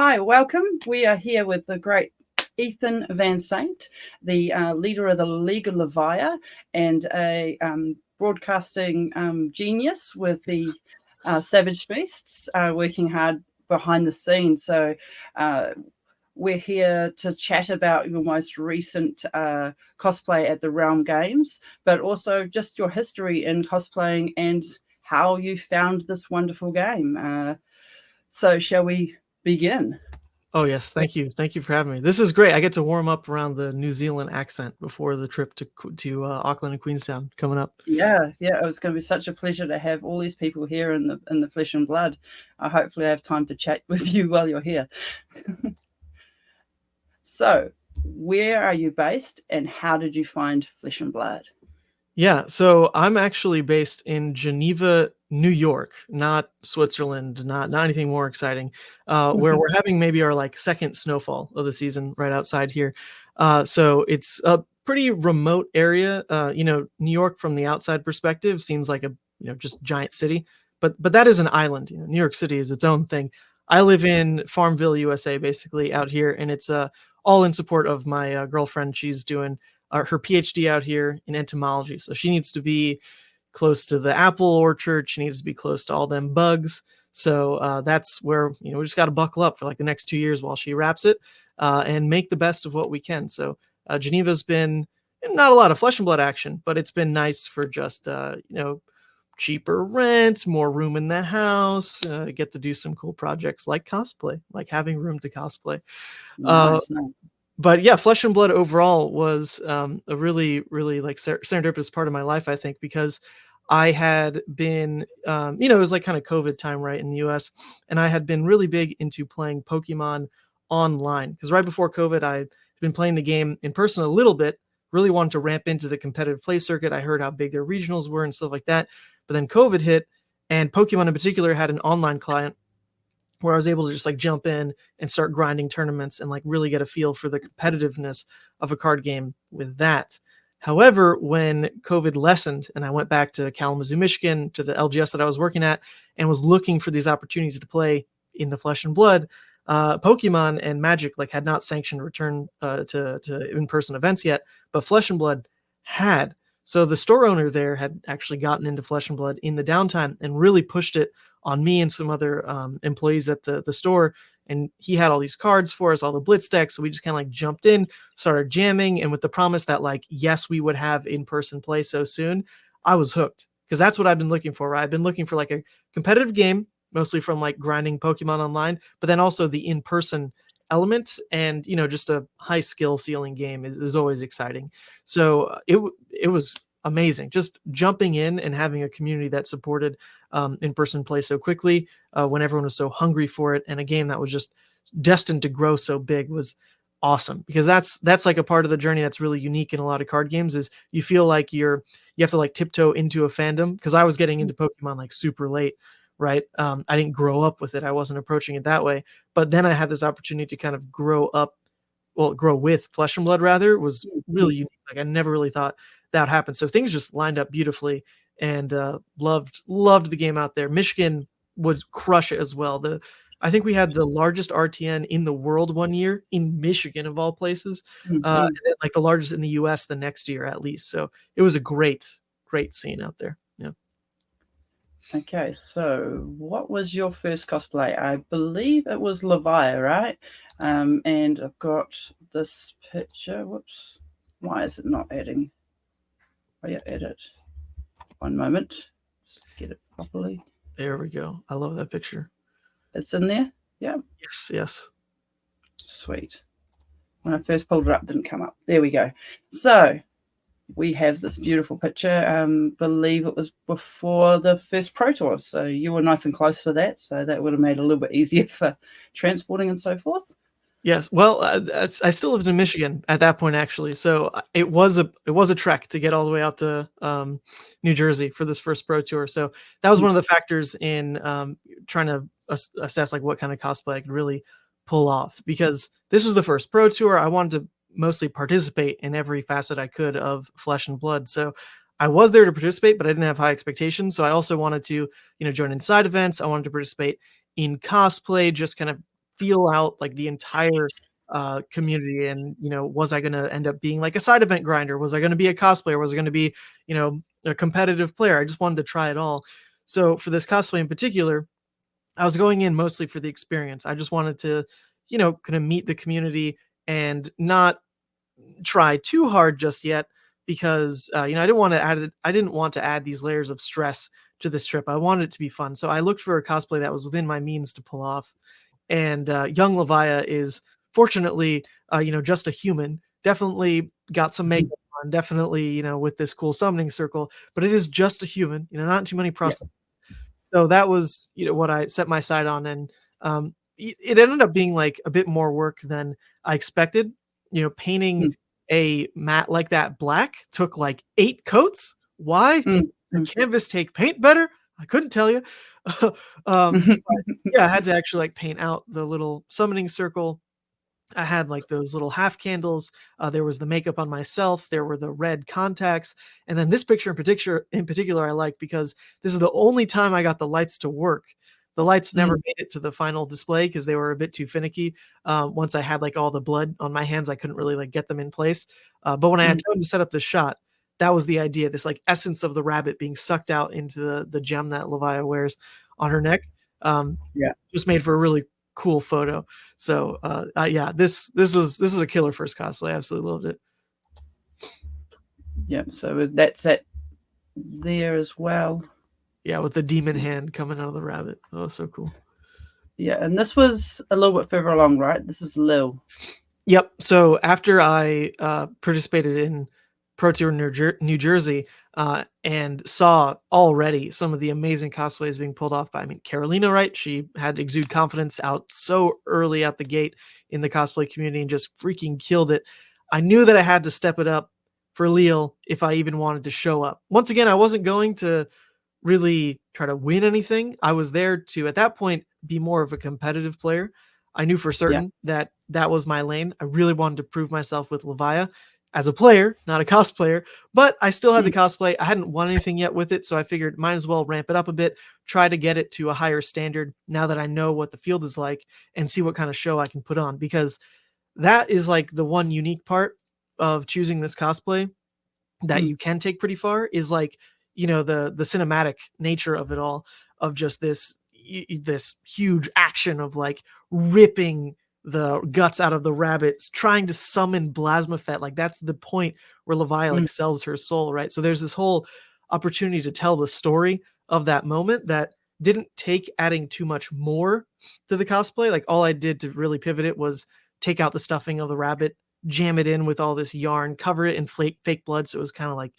Hi, welcome. We are here with the great Ethan Van Sant, the leader of the League of Leviah and a broadcasting genius with the Savage Beasts, working hard behind the scenes. So we're here to chat about your most recent cosplay at the Realm Games, but also just your history in cosplaying and how you found this wonderful game. So shall we begin? Oh, yes. Thank you. Thank you for having me. This is great. I get to warm up around the New Zealand accent before the trip to Auckland and Queenstown coming up. Yeah, it was going to be such a pleasure to have all these people here in the flesh and blood. Hopefully I have time to chat with you while you're here. So, where are you based and how did you find Flesh and Blood? Yeah, so I'm actually based in Geneva, New York, not Switzerland, not anything more exciting. Where we're having maybe our like second snowfall of the season right outside here. So it's a pretty remote area. New York from the outside perspective seems like a just giant city, but that is an island. New York City is its own thing. I live in Farmville, USA, basically out here, and it's all in support of my girlfriend. She's doing her PhD out here in entomology. So she needs to be close to the apple orchard. She needs to be close to all them bugs. So that's where, we just got to buckle up for like the next 2 years while she wraps it and make the best of what we can. So Geneva's been not a lot of flesh and blood action, but it's been nice for just, cheaper rent, more room in the house, get to do some cool projects like cosplay, like having room to cosplay. Nice. But yeah, Flesh and Blood overall was a really, really like serendipitous part of my life, I think, because I had been, it was like kind of COVID time, right, in the US. And I had been really big into playing Pokemon online because right before COVID, I'd been playing the game in person a little bit, really wanted to ramp into the competitive play circuit. I heard how big their regionals were and stuff like that. But then COVID hit, and Pokemon in particular had an online client where I was able to just like jump in and start grinding tournaments and like really get a feel for the competitiveness of a card game with that. However, when COVID lessened and I went back to Kalamazoo, Michigan, to the LGS that I was working at and was looking for these opportunities to play in the Flesh and Blood, Pokemon and Magic like had not sanctioned return to in-person events yet, but Flesh and Blood had. So the store owner there had actually gotten into Flesh and Blood in the downtime and really pushed it on me and some other employees at the store. And he had all these cards for us, all the blitz decks. So we just kind of like jumped in, started jamming. And with the promise that like, yes, we would have in-person play so soon, I was hooked because that's what I've been looking for. Right? I've been looking for like a competitive game, mostly from like grinding Pokemon online, but then also the in-person element and, just a high skill ceiling game is always exciting. So it was amazing just jumping in and having a community that supported in-person play so quickly when everyone was so hungry for it, and a game that was just destined to grow so big was awesome because that's like a part of the journey that's really unique in a lot of card games is you feel like you have to like tiptoe into a fandom because I was getting into Pokemon like super late, right? I didn't grow up with it. I wasn't approaching it that way, but then I had this opportunity to kind of grow with Flesh and Blood rather was really unique. Like I never really thought that happened. So things just lined up beautifully and loved the game out there. Michigan was crush it as well. I think we had the largest RTN in the world one year in Michigan of all places, and then, like the largest in the US the next year at least. So it was a great scene out there. Yeah. Okay, so what was your first cosplay? I believe it was Leviah, right? And I've got this picture. Whoops. Why is it not adding? Oh yeah, edit. One moment. Just get it properly. There we go. I love that picture. It's in there? Yeah. Yes. Sweet. When I first pulled it up, it didn't come up. There we go. So we have this beautiful picture. Believe it was before the first Pro Tour. So you were nice and close for that. So that would have made it a little bit easier for transporting and so forth. Yes. Well, I still lived in Michigan at that point, actually. So it was a trek to get all the way out to New Jersey for this first Pro Tour. So that was one of the factors in trying to assess like what kind of cosplay I could really pull off, because this was the first Pro Tour. I wanted to mostly participate in every facet I could of Flesh and Blood. So I was there to participate, but I didn't have high expectations. So I also wanted to, join in side events. I wanted to participate in cosplay, just kind of feel out like the entire community. And was I going to end up being like a side event grinder? Was I going to be a cosplayer? Was I going to be a competitive player? I just wanted to try it all. So for this cosplay in particular, I was going in mostly for the experience. I just wanted to kind of meet the community and not try too hard just yet, because I didn't want to add these layers of stress to this trip. I wanted it to be fun, so I looked for a cosplay that was within my means to pull off. And young Levia is fortunately just a human. Definitely got some makeup on, definitely with this cool summoning circle, but it is just a human. Not too many Yeah. prosthetics. So that was what I set my sight on. And it ended up being like a bit more work than I expected. Painting a mat like that black took like 8 coats. Why? Did canvas take paint better? I couldn't tell you. But yeah, I had to actually like paint out the little summoning circle. I had like those little half candles. There was the makeup on myself. There were the red contacts, and then this picture in particular, I like because this is the only time I got the lights to work. The lights never made it to the final display because they were a bit too finicky. Once I had like all the blood on my hands, I couldn't really like get them in place. But when I had time to set up the shot, that was the idea. This like essence of the rabbit being sucked out into the gem that Levia wears on her neck. Just made for a really cool photo. So yeah, this was a killer first cosplay. I absolutely loved it. Yeah, so that's it there as well. Yeah, with the demon hand coming out of the rabbit. Oh, so cool. Yeah, and this was a little bit further along, right? This is Lil. Yep. So after I participated in Pro Tour New Jersey and saw already some of the amazing cosplays being pulled off by, Carolina, right? She had exude confidence out so early out the gate in the cosplay community and just freaking killed it. I knew that I had to step it up for Leal if I even wanted to show up. Once again, I wasn't going to really try to win anything. I was there to, at that point, be more of a competitive player. I knew for certain that was my lane. I really wanted to prove myself with Levia as a player, not a cosplayer, but I still had the cosplay. I hadn't won anything yet with it, so I figured might as well ramp it up a bit, try to get it to a higher standard now that I know what the field is like and see what kind of show I can put on, because that is like the one unique part of choosing this cosplay that you can take pretty far is like, the cinematic nature of it all, of just this huge action of like ripping the guts out of the rabbits, trying to summon Blasmafet. Like that's the point where Levia like sells her soul, right? So there's this whole opportunity to tell the story of that moment that didn't take adding too much more to the cosplay. Like all I did to really pivot it was take out the stuffing of the rabbit, jam it in with all this yarn, cover it in fake blood, so it was kind of like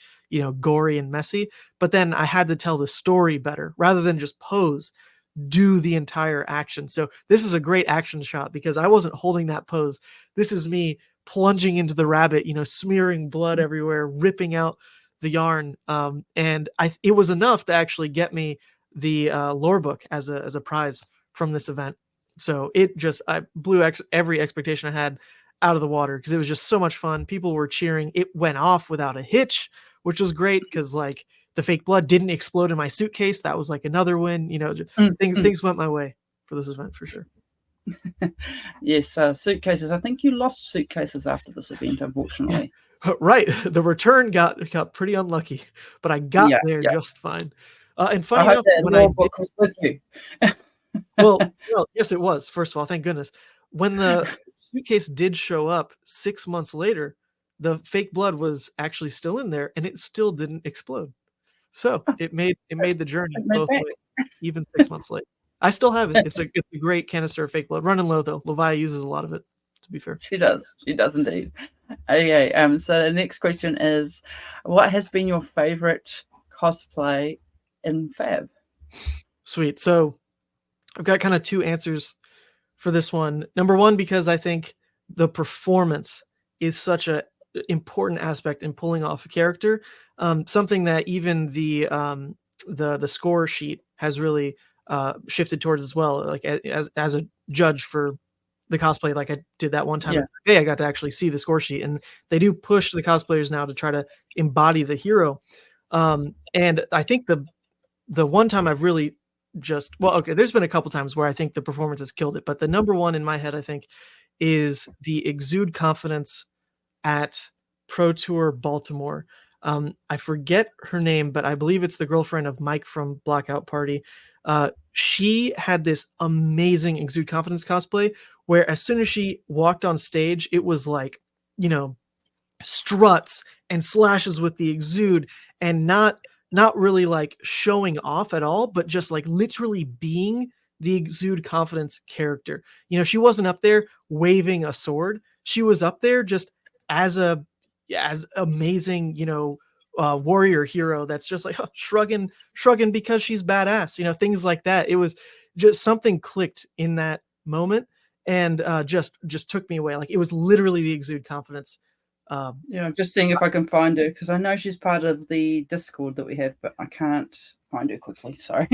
gory and messy. But then I had to tell the story better rather than just pose, do the entire action. So this is a great action shot because I wasn't holding that pose. This is me plunging into the rabbit, smearing blood everywhere, ripping out the yarn. And it was enough to actually get me the lore book as a prize from this event. So I blew every expectation I had out of the water because it was just so much fun. People were cheering. It went off without a hitch, which was great because like the fake blood didn't explode in my suitcase. That was like another win. Things went my way for this event for sure. Yes, suitcases. I think you lost suitcases after this event, unfortunately. Right. The return got pretty unlucky, but I got there just fine. And funny enough, when I book was with you. well, yes, it was. First of all, thank goodness. When the suitcase did show up 6 months later, the fake blood was actually still in there, and it still didn't explode. So it made the journey both ways, even 6 months later. I still have it. It's a great canister of fake blood. Running low though. Levia uses a lot of it, to be fair. She does indeed. Okay. So the next question is, what has been your favorite cosplay in Fab? Sweet. So I've got kind of 2 answers for this one. Number one, because I think the performance is such a important aspect in pulling off a character. Something that even the score sheet has really shifted towards as well. Like as a judge for the cosplay, like I did that one time. I got to actually see the score sheet, and they do push the cosplayers now to try to embody the hero. And I think the one time I've really just, well, okay, there's been a couple times where I think the performance has killed it, but the number one in my head, I think, is the exude confidence at Pro Tour Baltimore. I forget her name, but I believe it's the girlfriend of Mike from Blackout Party. She had this amazing exude confidence cosplay where as soon as she walked on stage, it was like, you know, struts and slashes with the exude, and not really like showing off at all, but just like literally being the exude confidence character. You know, she wasn't up there waving a sword. She was up there just as a as amazing, you know, warrior hero that's just like shrugging because she's badass, you know, things like that. It was just something clicked in that moment, and just took me away. Like it was literally the exude confidence. Yeah, I'm just seeing if I can find her because I know she's part of the Discord that we have, but I can't find her quickly. Sorry.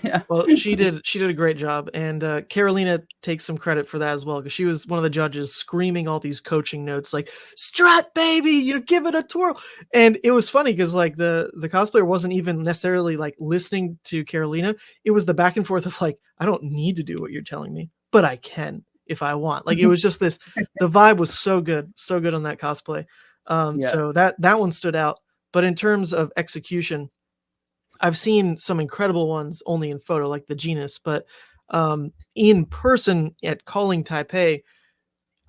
Yeah. Well, she did a great job, and Carolina takes some credit for that as well because she was one of the judges, screaming all these coaching notes like "strut, baby, you know, give it a twirl." And it was funny because like the cosplayer wasn't even necessarily like listening to Carolina. It was the back and forth of like, I don't need to do what you're telling me, but I can if I want. Like it was just this. The vibe was so good on that cosplay. Yeah. So that one stood out. But in terms of execution, I've seen some incredible ones only in photo, like the Genus, but in person at Calling Taipei,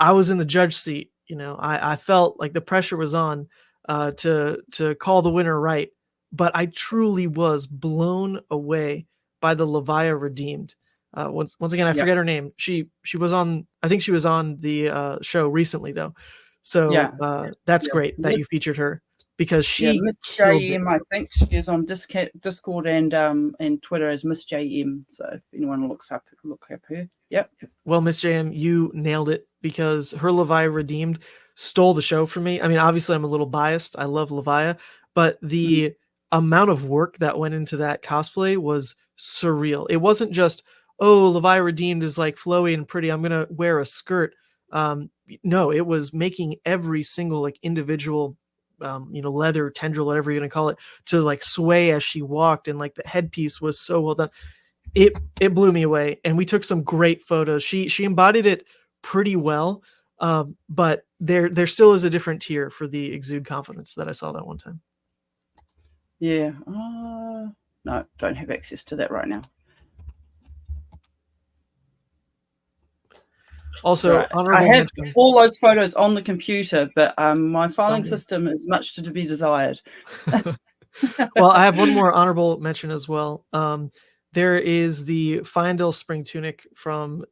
I was in the judge seat. You know, I felt like the pressure was on to call the winner right, but I truly was blown away by the Levia Redeemed. Once again, I Yeah. forget her name. She was on. I think she was on the show recently though, so Yeah. that's Yeah. great that you Miss, featured her because yeah, she Miss killed it. JM, I think she is on Discord and Twitter as Miss JM. So if anyone look up her. Yep. Well, Miss JM, you nailed it because her Levia Redeemed stole the show for me. I mean, obviously, I'm a little biased. I love Levia, but Mm. the amount of work that went into that cosplay was surreal. It wasn't just, oh, Levia Redeemed is like flowy and pretty. I'm gonna wear a skirt. No, it was making every single like individual, you know, leather tendril, whatever you're gonna call it, to like sway as she walked, and like the headpiece was so well done. It blew me away, and we took some great photos. She embodied it pretty well, but there still is a different tier for the exude confidence that I saw that one time. Yeah. No, don't have access to that right now. Also, Right. I honorable have mention. all those photos on the computer, but my filing Tell me. system is much to be desired. Well, I have one more honorable mention as well. There is the Fyendel spring tunic from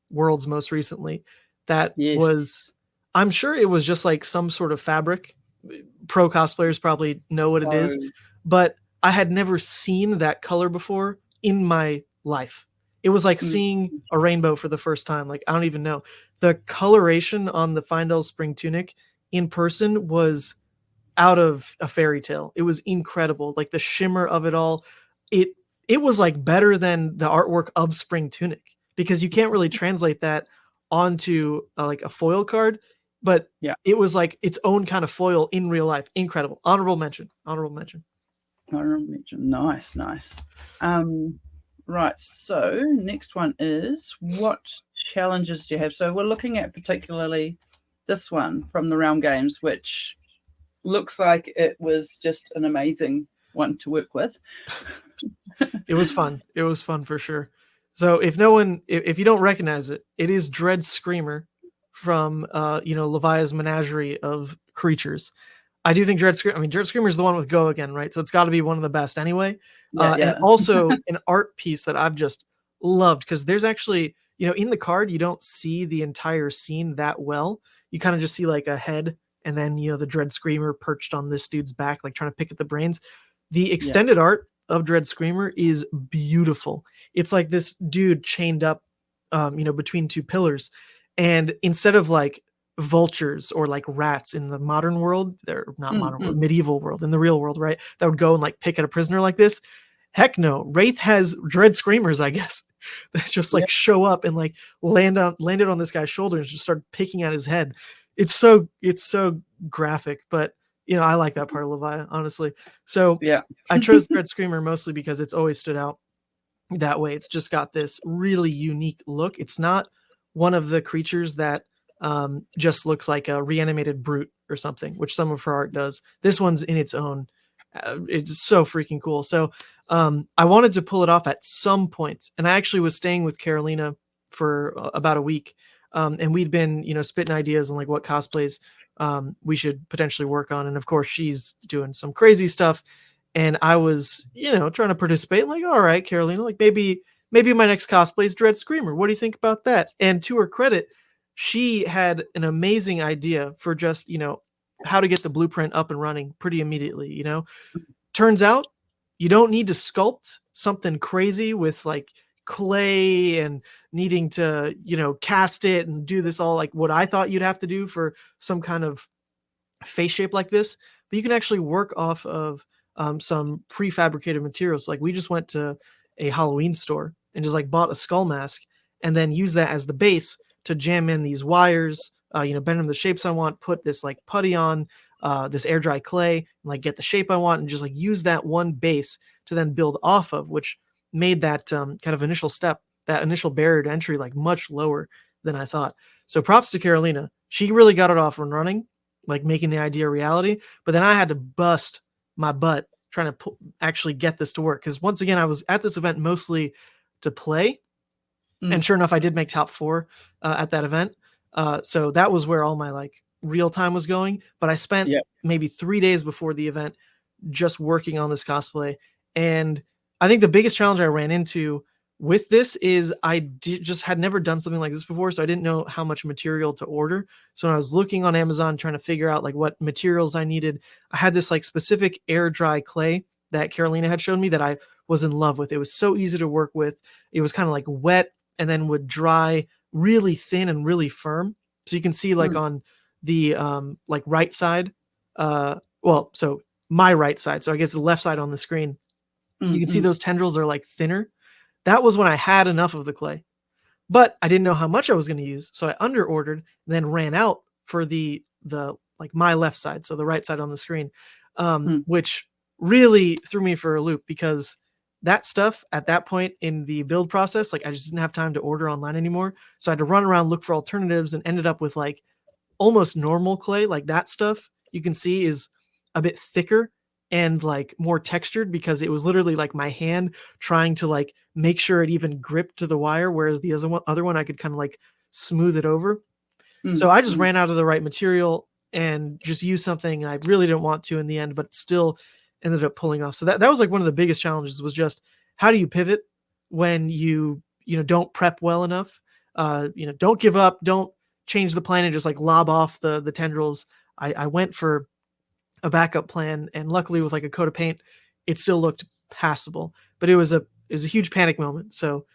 Worlds most recently. That Yes. was, I'm sure it was just like some sort of fabric. Pro cosplayers probably know what it is, So but I had never seen that color before in my life. It was like mm, seeing a rainbow for the first time. Like, I don't even know. The coloration on the Fyendel spring tunic in person was out of a fairy tale. It was incredible. Like the shimmer of it all. It it was like better than the artwork of Spring Tunic because you can't really translate that onto like a foil card, but yeah, it was like its own kind of foil in real life. Incredible. Honorable mention. Honorable mention. I remember. Nice, nice. Right. So next one is what challenges do you have? So we're looking at particularly this one from the Realm Games, which looks like it was just an amazing one to work with. It was fun. It was fun for sure. So if no one, if you don't recognize it, it is Dread Screamer from you know, Levia's menagerie of creatures. I do think Dread Screamer. I mean, Dread Screamer is the one with Go again, right? So it's got to be one of the best anyway. Yeah, And yeah, also an art piece that I've just loved because there's actually, you know, in the card you don't see the entire scene that well. You kind of just see like a head, and then you know the Dread Screamer perched on this dude's back, like trying to pick at the brains. The yeah. extended art of Dread Screamer is beautiful. It's like this dude chained up, you know, between two pillars, and instead of like vultures or like rats in the modern world, they're not modern world, Mm. medieval world, in the real world, right? That would go and like pick at a prisoner like this. Heck no, Wraith has Dread Screamers, I guess, that just Yeah, like show up and like landed on this guy's shoulder and just start picking at his head. It's so graphic, but you know I like that part of Levia, honestly. So yeah, I chose Dread Screamer mostly because it's always stood out. that way. It's just got this really unique look. It's not one of the creatures that just looks like a reanimated brute or something, which some of her art does. This one's in its own. It's so freaking cool. So I wanted to pull it off at some point, and I actually was staying with Carolina for about a week, and we'd been, spitting ideas on like what cosplays we should potentially work on. And of course, she's doing some crazy stuff, and I was, trying to participate. Like, all right, Carolina, like maybe my next cosplay is Dread Screamer. What do you think about that? And to her credit, she had an amazing idea for just, how to get the blueprint up and running pretty immediately. Turns out you don't need to sculpt something crazy with like clay and needing to, cast it and do this all like what I thought you'd have to do for some kind of face shape like this. But you can actually work off of some prefabricated materials. Like we just went to a Halloween store and just like bought a skull mask and then use that as the base to jam in these wires, bend them the shapes I want, put this like putty on, this air dry clay, and like get the shape I want, and just like use that one base to then build off of, which made that kind of initial step, that initial barrier to entry, like much lower than I thought. So props to Carolina. She really got it off and running, like making the idea a reality. But then I had to bust my butt trying to actually get this to work. Because once again, I was at this event mostly to play. And sure enough, I did make top 4 at that event. So that was where all my like real time was going. But I spent maybe 3 days before the event just working on this cosplay. And I think the biggest challenge I ran into with this is just had never done something like this before. So I didn't know how much material to order. So when I was looking on Amazon, trying to figure out like what materials I needed, I had this like specific air dry clay that Carolina had shown me that I was in love with. It was so easy to work with. It was kind of like wet and then would dry really thin and really firm. So you can see like on the like right side, so my right side, so I guess the left side on the screen, you can see those tendrils are like thinner. That was when I had enough of the clay, but I didn't know how much I was going to use, so I under ordered, then ran out for the like my left side, so the right side on the screen, which really threw me for a loop, because that stuff at that point in the build process, like I just didn't have time to order online anymore. So I had to run around, look for alternatives, and ended up with like almost normal clay. Like that stuff you can see is a bit thicker and like more textured, because it was literally like my hand trying to like make sure it even gripped to the wire. Whereas the other one, I could kind of like smooth it over. So I just ran out of the right material and just used something I really didn't want to in the end, but still ended up pulling off. So that was like one of the biggest challenges, was just how do you pivot when you don't prep well enough? Don't give up, don't change the plan and just like lob off the tendrils. I went for a backup plan, and luckily with like a coat of paint, it still looked passable. But it was a huge panic moment. So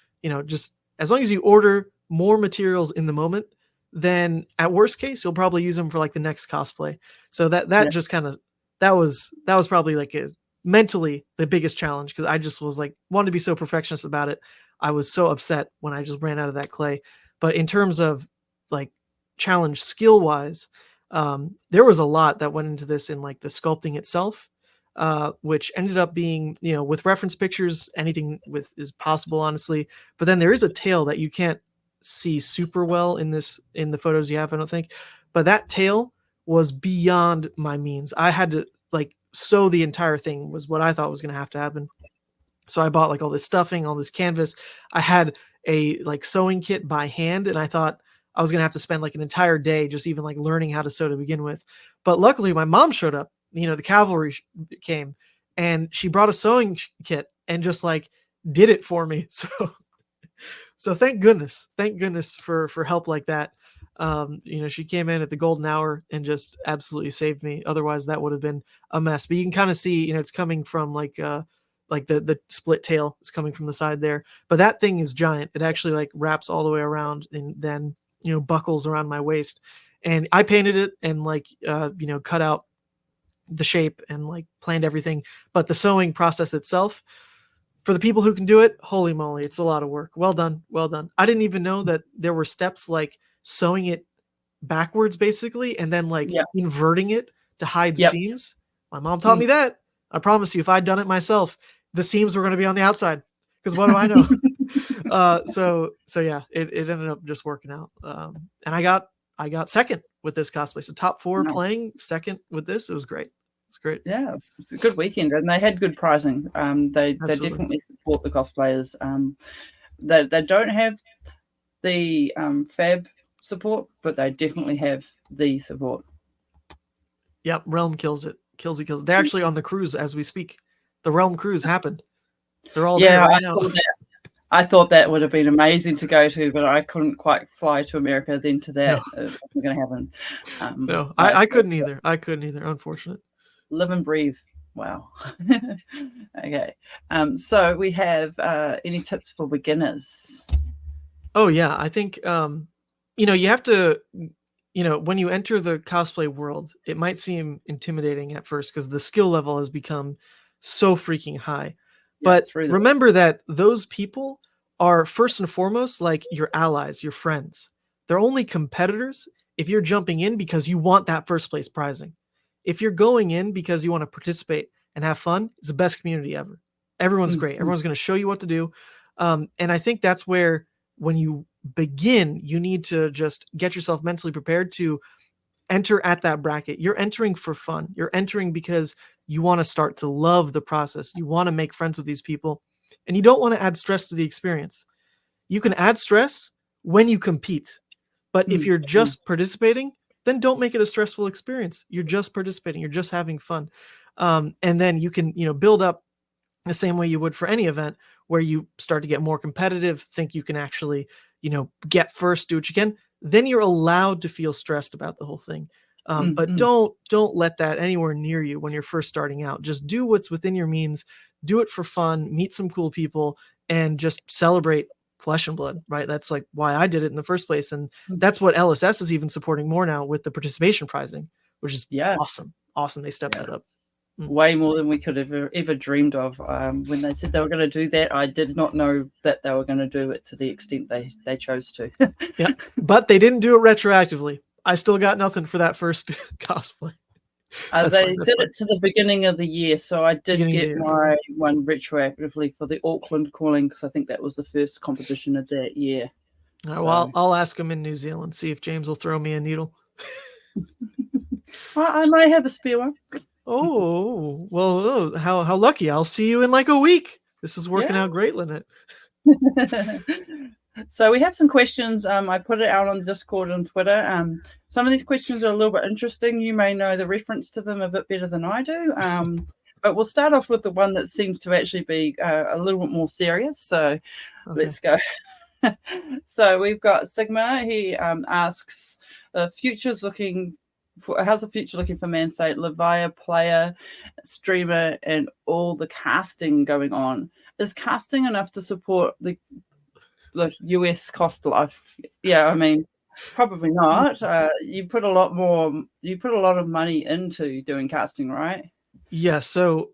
just as long as you order more materials in the moment, then at worst case you'll probably use them for like the next cosplay. So that just kind of that was probably like mentally the biggest challenge, because I just was like wanted to be so perfectionist about it. I was so upset when I just ran out of that clay. But in terms of like challenge skill wise, there was a lot that went into this in like the sculpting itself, which ended up being, with reference pictures, anything with is possible, honestly. But then there is a tail that you can't see super well in the photos you have, I don't think. But that tail was beyond my means. I had to like sew the entire thing, was what I thought was going to have to happen. So I bought like all this stuffing, all this canvas. I had a like sewing kit by hand, and I thought I was going to have to spend like an entire day just even like learning how to sew to begin with. But luckily my mom showed up, the cavalry came, and she brought a sewing kit and just like did it for me. So thank goodness for help like that. She came in at the golden hour and just absolutely saved me. Otherwise that would have been a mess. But you can kind of see, it's coming from like the split tail is coming from the side there. But that thing is giant. It actually like wraps all the way around and then, buckles around my waist. And I painted it and like, cut out the shape and like planned everything. But the sewing process itself, for the people who can do it, holy moly, it's a lot of work. Well done. Well done. I didn't even know that there were steps like sewing it backwards basically, and then like inverting it to hide seams. My mom taught me that. I promise you, if I'd done it myself, the seams were going to be on the outside, because what do I know? So yeah, it ended up just working out. And I got second with this cosplay. So top 4 Nice. playing, second with this. It was great. It's great. Yeah, it's a good weekend, and they had good pricing. They Absolutely. definitely support the cosplayers. They don't have the fab support, but they definitely have the support. Yep, Realm kills it. Kills it. They're actually on the cruise as we speak. The Realm cruise happened. They're all there right now. Saw that. I thought that would have been amazing to go to, but I couldn't quite fly to America then to that. No. It wasn't going to happen. No, I couldn't either. I couldn't either. Unfortunate. Live and breathe. Wow. Okay. So we have any tips for beginners? Oh yeah, I think you have to, when you enter the cosplay world, it might seem intimidating at first because the skill level has become so freaking high. Yeah, But remember that those people are first and foremost like your allies, your friends. They're only competitors if you're jumping in because you want that first place prizing. If you're going in because you want to participate and have fun, it's the best community ever. Everyone's great. Everyone's going to show you what to do. And I think that's where, when you begin, you need to just get yourself mentally prepared to enter at that bracket. You're entering for fun. You're entering because you want to start to love the process. You want to make friends with these people, and you don't want to add stress to the experience. You can add stress when you compete, but if you're just participating, then don't make it a stressful experience. You're just participating. You're just having fun. And then you can, build up the same way you would for any event, where you start to get more competitive, think you can actually, get first, do what you can. Then you're allowed to feel stressed about the whole thing. But don't let that anywhere near you when you're first starting out. Just do what's within your means. Do it for fun. Meet some cool people and just celebrate flesh and blood, right? That's like why I did it in the first place. And that's what LSS is even supporting more now with the participation prizing, which is awesome. Awesome. They stepped that up. Way more than we could have ever dreamed of. When they said they were going to do that, I did not know that they were going to do it to the extent they chose to. Yeah, but they didn't do it retroactively. I still got nothing for that first cosplay. They did it to the beginning of the year, so I did get my one retroactively for the Auckland calling, because I think that was the first competition of that year. Well, I'll ask them in New Zealand, see if James will throw me a needle. I may have a spare one. Oh, well, how lucky. I'll see you in like a week. This is working out great, Lynette. So we have some questions. I put it out on Discord and Twitter. Some of these questions are a little bit interesting. You may know the reference to them a bit better than I do. But we'll start off with the one that seems to actually be a little bit more serious. So let's go. So we've got Sigma. He asks, how's the future looking for Mansate, Levia player, streamer, and all the casting going on? Is casting enough to support the US cost life? Yeah, I mean, probably not. You put a lot of money into doing casting, right? Yeah. So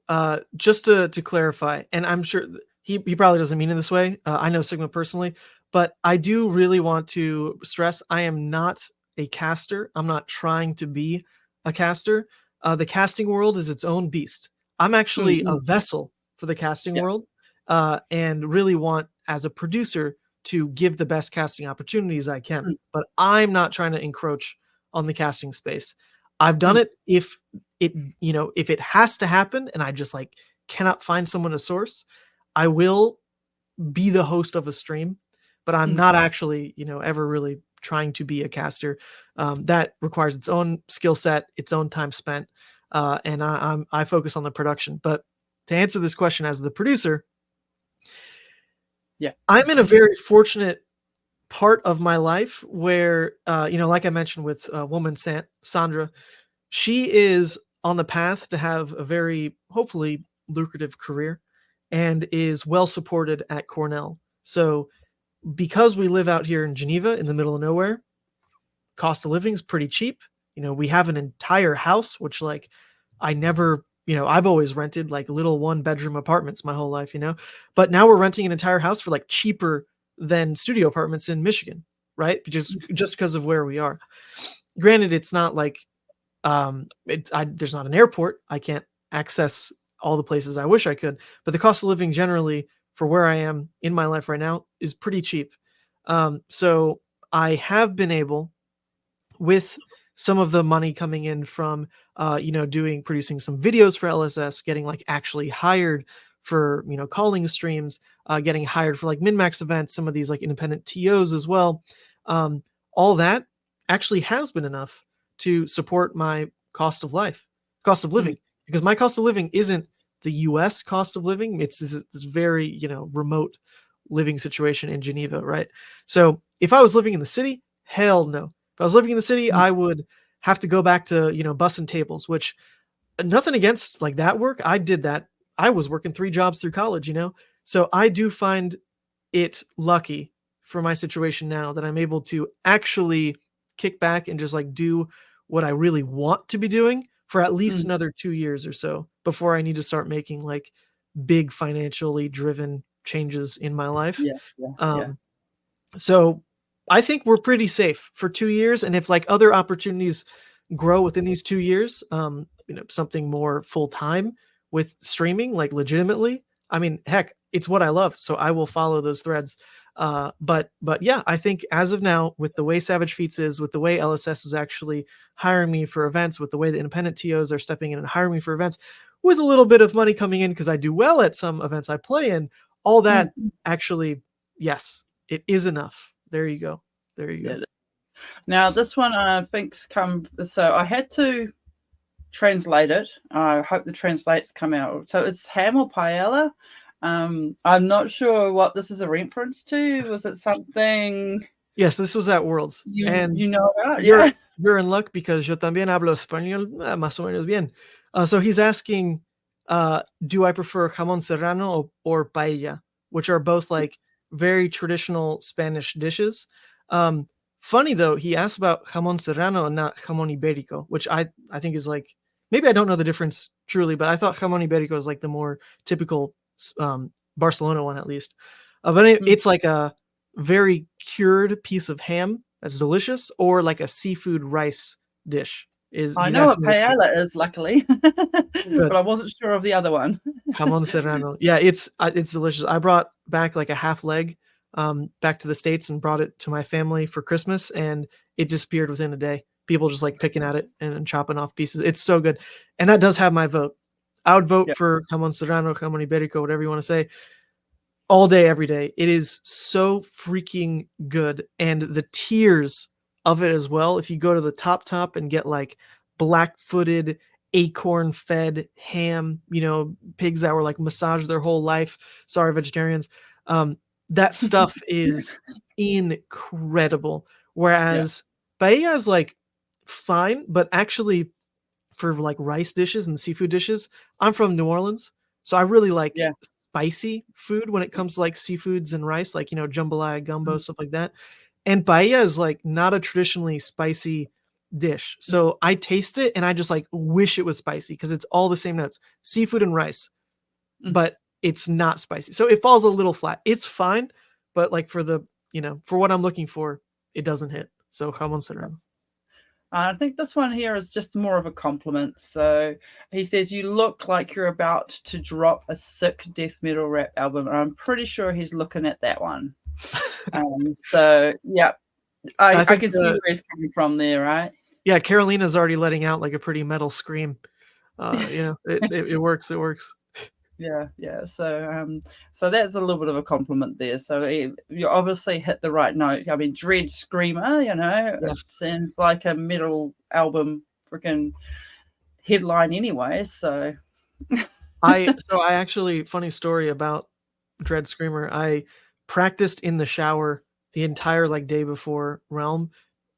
just to clarify, and I'm sure he probably doesn't mean it this way. I know Sigma personally, but I do really want to stress I am not a caster. I'm not trying to be a caster. The casting world is its own beast. I'm actually a vessel for the casting world, and really want, as a producer, to give the best casting opportunities I can. But I'm not trying to encroach on the casting space. I've done it if it has to happen and I just cannot find someone to source, I will be the host of a stream, but I'm not actually, ever really trying to be a caster. That requires its own skill set, its own time spent. And I focus on the production. But to answer this question as the producer, I'm in a very fortunate part of my life where, like I mentioned with woman Sandra, she is on the path to have a very, hopefully, lucrative career and is well supported at Cornell. So because we live out here in Geneva in the middle of nowhere, cost of living is pretty cheap. We have an entire house, which I never, I've always rented little 1-bedroom apartments my whole life, but now we're renting an entire house for cheaper than studio apartments in Michigan, right? Just because of where we are. Granted, it's not there's not an airport. I can't access all the places I wish I could, but the cost of living generally for where I am in my life right now is pretty cheap. So I have been able, with some of the money coming in from producing some videos for LSS, getting like actually hired for calling streams, getting hired for like min-max events, some of these like independent TOs as well. All that actually has been enough to support my cost of living, because my cost of living isn't the US cost of living. It's this very remote living situation in Geneva, right? So if I was living in the city, hell no. If I was living in the city, I would have to go back to, bussing tables, which nothing against like that work. I did that. I was working 3 jobs through college, So I do find it lucky for my situation now that I'm able to actually kick back and just like do what I really want to be doing for at least another 2 years or so before I need to start making like big financially driven changes in my life. Yeah. So I think we're pretty safe for 2 years. And if like other opportunities grow within these 2 years, something more full time with streaming, like legitimately, I mean, heck, it's what I love. So I will follow those threads. But yeah, I think as of now, with the way Savage Feats is, with the way LSS is actually hiring me for events, with the way the independent TOs are stepping in and hiring me for events, with a little bit of money coming in because I do well at some events I play in, all that actually, yes, it is enough. There you go. There you go. Now this one I think's come. So I had to translate it. I hope the translates come out. So it's ham or paella. I'm not sure what this is a reference to. Was it something? Yes, this was at Worlds. And you know about? Yeah. You're in luck because yo también hablo español más o menos bien. So he's asking, do I prefer jamón serrano or paella, which are both like very traditional Spanish dishes. Funny though, he asked about jamón serrano and not jamón ibérico, which I think is like, maybe I don't know the difference truly, but I thought jamón ibérico is like the more typical Barcelona one at least. But it's like a very cured piece of ham that's delicious, or like a seafood rice dish. I know what paella is, luckily, but I wasn't sure of the other one. Jamón serrano. Yeah, it's delicious. I brought back like a half leg back to the States and brought it to my family for Christmas, and it disappeared within a day. People just like picking at it and chopping off pieces. It's so good. And that does have my vote. I would vote for jamón serrano, jamón ibérico, whatever you want to say, all day, every day. It is so freaking good. And the tiers of it as well. If you go to the top and get like black-footed, acorn-fed ham, pigs that were like massaged their whole life. Sorry, vegetarians. That stuff is incredible. Whereas paella is like fine, but actually for like rice dishes and seafood dishes, I'm from New Orleans, so I really like spicy food when it comes to like seafoods and rice, like jambalaya, gumbo, stuff like that. And paella is like not a traditionally spicy dish, so I taste it and I just like wish it was spicy because it's all the same notes, seafood and rice, but it's not spicy, so it falls a little flat. It's fine, but like for the for what I'm looking for, it doesn't hit. So jamón serrano. I think this one here is just more of a compliment. So he says, you look like you're about to drop a sick death metal rap album. And I'm pretty sure he's looking at that one. So, yeah, I can see where he's coming from there, right? Yeah, Carolina's already letting out like a pretty metal scream. It works. It works. Yeah. So that's a little bit of a compliment there. So you obviously hit the right note. I mean, Dread Screamer, it seems like a metal album freaking headline anyway. So I actually, funny story about Dread Screamer. I practiced in the shower the entire like day before Realm,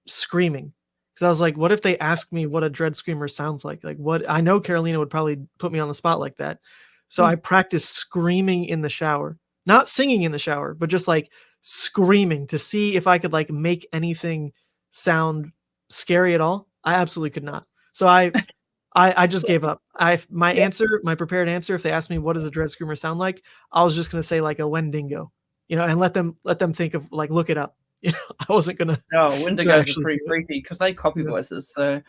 screaming. Because I was like, what if they ask me what a Dread Screamer sounds like? Like, what? I know Carolina would probably put me on the spot like that. So I practiced screaming in the shower, not singing in the shower, but just like screaming to see if I could like make anything sound scary at all. I absolutely could not. So I just gave up. My prepared answer, if they asked me what does a Dread Screamer sound like, I was just gonna say like a Wendigo, and let them think of like look it up. I wasn't gonna. No, Wendigos are pretty freaky because they copy voices. So.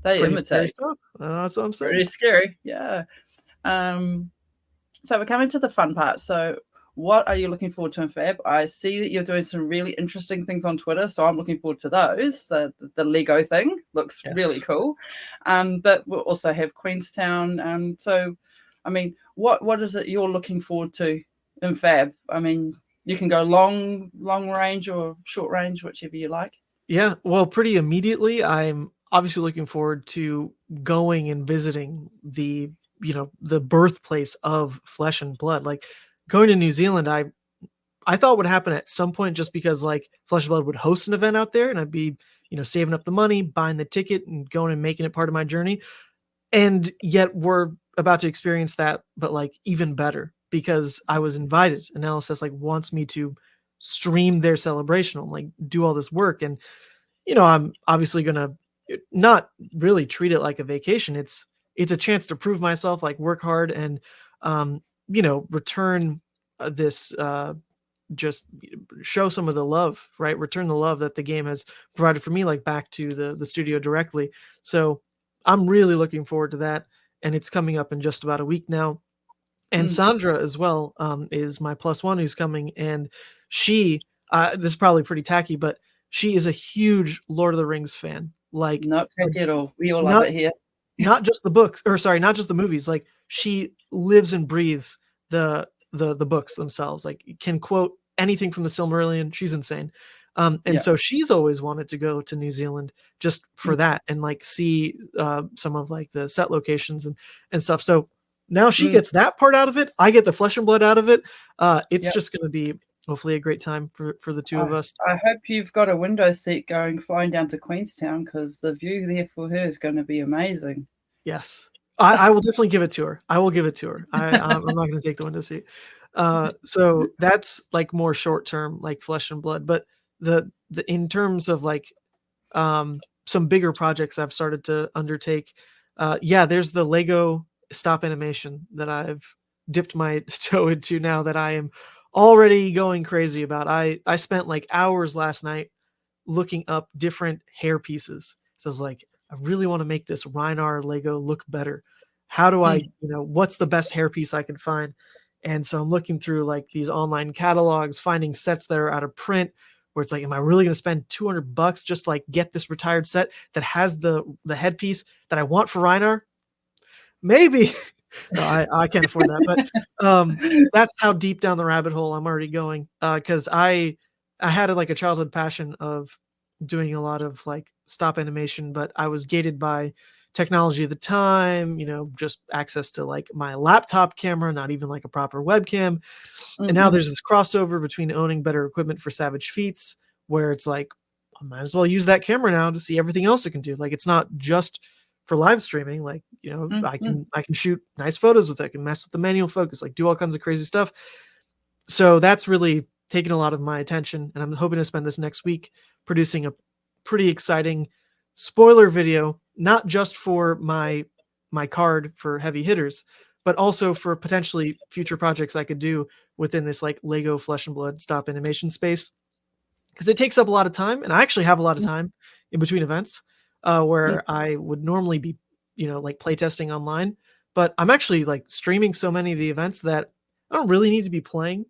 They imitate stuff. That's what I'm saying. Pretty scary, yeah. So we're coming to the fun part. So what are you looking forward to in Fab? I see that you're doing some really interesting things on Twitter, so I'm looking forward to those. The Lego thing looks really Yes. cool. But we'll also have Queenstown. So, I mean, what is it you're looking forward to in Fab? I mean, you can go long range or short range, whichever you like. Yeah, well, pretty immediately, I'm obviously looking forward to going and visiting the birthplace of Flesh and Blood. Like going to New Zealand, I thought would happen at some point just because like Flesh and Blood would host an event out there and I'd be, saving up the money, buying the ticket and going and making it part of my journey. And yet we're about to experience that, but like even better because I was invited and LSS like wants me to stream their celebration and like do all this work. And I'm obviously gonna not really treat it like a vacation. It's a chance to prove myself, like work hard and return this just show some of the love, right? Return the love that the game has provided for me, like back to the studio directly. So I'm really looking forward to that, and it's coming up in just about a week now. And Mm, Sandra as well is my plus one who's coming, and she this is probably pretty tacky, but she is a huge Lord of the Rings fan. Like not tacky at all. We all love not it here. not just the books, or sorry, not just the movies. Like she lives and breathes the books themselves. Like can quote anything from the Silmarillion. She's insane. And Yeah. so she's always wanted to go to New Zealand just for Mm, that and like see some of like the set locations and stuff. So now she mm, gets that part out of it. I get the Flesh and Blood out of it. It's yeah. just going to be hopefully a great time for the two I of us. I hope you've got a window seat going flying down to Queenstown because the view there for her is going to be amazing. Yes. I will definitely give it to her. I will give it to her. I'm not gonna take the window seat. So that's like more short term, like Flesh and Blood. But the in terms of like some bigger projects I've started to undertake, yeah, there's the Lego stop animation that I've dipped my toe into now that I am already going crazy about. I spent like hours last night looking up different hair pieces. So I was like, I really want to make this Reinar Lego look better. How do I, Mm, what's the best hair piece I can find? And so I'm looking through like these online catalogs, finding sets that are out of print where it's like, am I really going to spend $200 just to like get this retired set that has the headpiece that I want for Reinar? Maybe. No, I can't afford that, but that's how deep down the rabbit hole I'm already going. Because I had like a childhood passion of doing a lot of like stop animation, but I was gated by technology at the time. Just access to like my laptop camera, not even like a proper webcam. And now mm, there's this crossover between owning better equipment for Savage Feats, where it's like I might as well use that camera now to see everything else it can do. Like it's not just for live streaming. Like mm, I mm, can shoot nice photos with it. I can mess with the manual focus, like do all kinds of crazy stuff. So that's really taken a lot of my attention, and I'm hoping to spend this next week producing a pretty exciting spoiler video, not just for my card for heavy hitters, but also for potentially future projects I could do within this like Lego Flesh and Blood stop animation space because it takes up a lot of time, and I actually have a lot of mm, time in between events mm, where I would normally be, like playtesting online, but I'm actually like streaming so many of the events that I don't really need to be playing.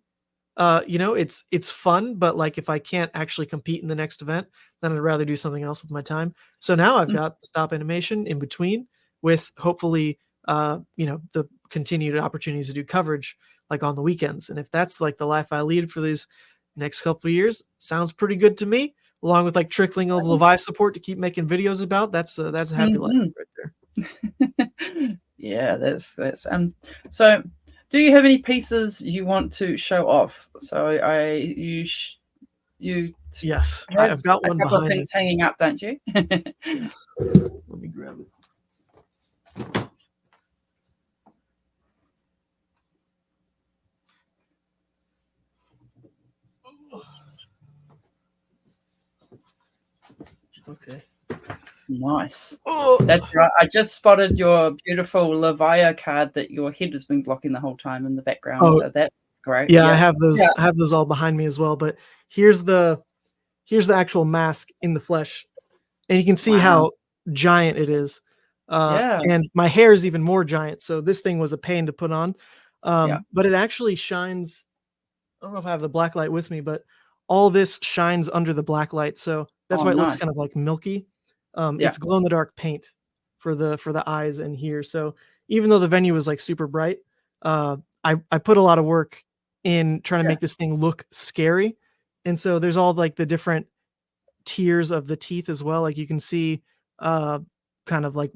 It's fun, but like if I can't actually compete in the next event, then I'd rather do something else with my time. So now I've mm. got the stop animation in between with hopefully the continued opportunities to do coverage like on the weekends. And if that's like the life I lead for these next couple of years, sounds pretty good to me. Along with like trickling of Levi support to keep making videos about, that's a happy life Mhm. right there. Yeah, that's so do you have any pieces you want to show off? So you Yes, have I've got a one couple of behind me. things hanging up, don't you? Yes, let me grab it. Okay. Nice. Oh, That's right. I just spotted your beautiful Levia card that your head has been blocking the whole time in the background. oh, So that's great. yeah, I Yeah. have Yeah. those. I have those all behind me as well. But here's the actual mask in the flesh, and you can see Wow. how giant it is. Yeah. And my hair is even more giant. So this thing was a pain to put on. But it actually shines. I don't know if I have the black light with me, but all this shines under the black light, so that's Oh, why it looks nice. kind of like milky. Yeah. It's glow in the dark paint for the eyes and here. So even though the venue was like super bright, I put a lot of work in trying to Yeah. make this thing look scary. And so there's all like the different tiers of the teeth as well. Like you can see kind of like,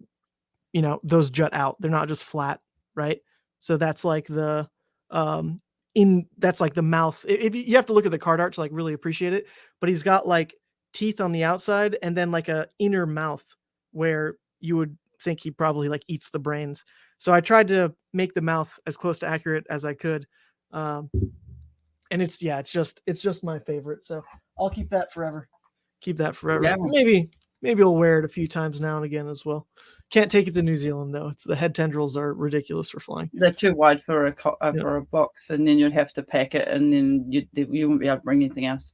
those jut out. They're not just flat, right? So that's like the that's like the mouth. If you have to look at the card art to like really appreciate it, but he's got like teeth on the outside and then like a inner mouth where you would think he probably like eats the brains. So I tried to make the mouth as close to accurate as I could. And it's just my favorite. So I'll keep that forever. Keep that forever. Yeah. Maybe I'll wear it a few times now and again as well. Can't take it to New Zealand though. It's the head tendrils are ridiculous for flying. They're too wide for a box, and then you'd have to pack it, and then you wouldn't be able to bring anything else.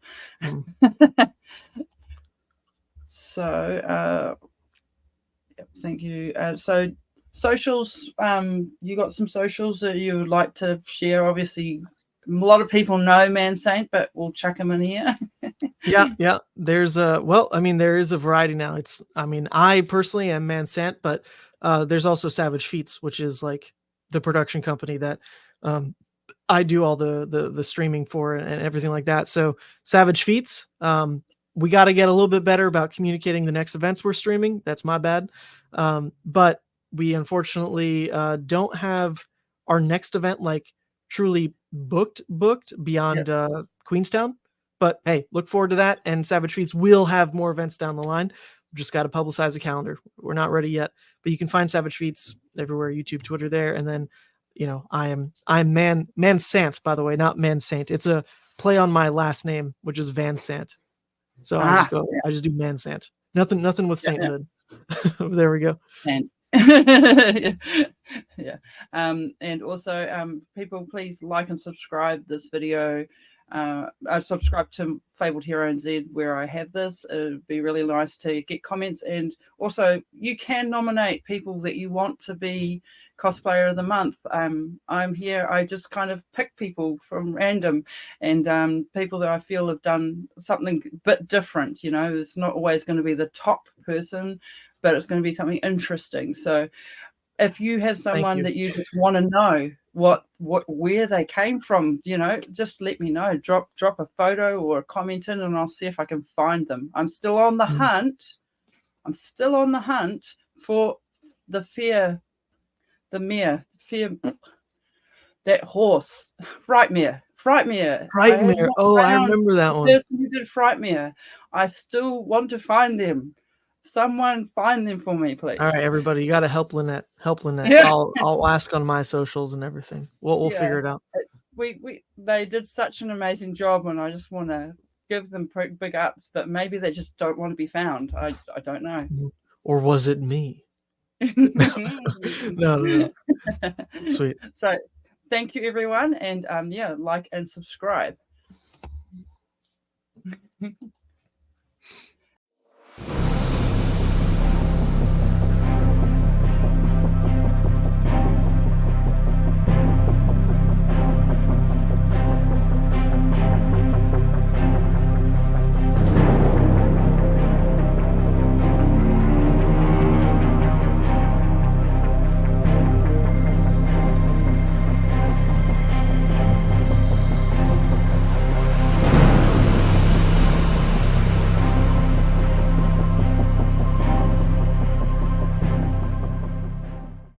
So, thank you. So, socials. You got some socials that you would like to share? Obviously, a lot of people know Man Saint, but we'll chuck them in here. Yeah. There's there is a variety now. I personally am Man Sant, but there's also Savage Feats, which is like the production company that I do all the streaming for and everything like that. So Savage Feats, we got to get a little bit better about communicating the next events we're streaming. That's my bad. But we unfortunately don't have our next event like truly booked beyond Queenstown. But hey, look forward to that. And Savage Feats will have more events down the line. We've just got to publicize the calendar. We're not ready yet, but you can find Savage Feats everywhere, YouTube, Twitter there. And then, I'm Man Sant, by the way, not Man Saint. It's a play on my last name, which is Van Sant. So I just do Man Sant. Nothing with sainthood. There we go. Sant. Yeah. And also, people, please like and subscribe this video. I subscribe to Fabled Hero NZ where I have this. It'd be really nice to get comments, and also you can nominate people that you want to be Cosplayer of the Month. I'm here. I just kind of pick people from random, and people that I feel have done something a bit different. It's not always going to be the top person, but it's going to be something interesting. So if you have someone that you just want to know where they came from, just let me know. Drop a photo or a comment in, and I'll see if I can find them. I'm still on the hunt. I'm still on the hunt for the that horse, Frightmare. Oh, I remember that one. The person who did Frightmare. I still want to find them. Someone find them for me, please. All right, everybody, you got to help Lynette. Yeah. I'll ask on my socials and everything. We'll figure it out. They did such an amazing job, and I just want to give them big ups. But maybe they just don't want to be found. I don't know. Or was it me? No. Sweet. So, thank you, everyone, and like and subscribe.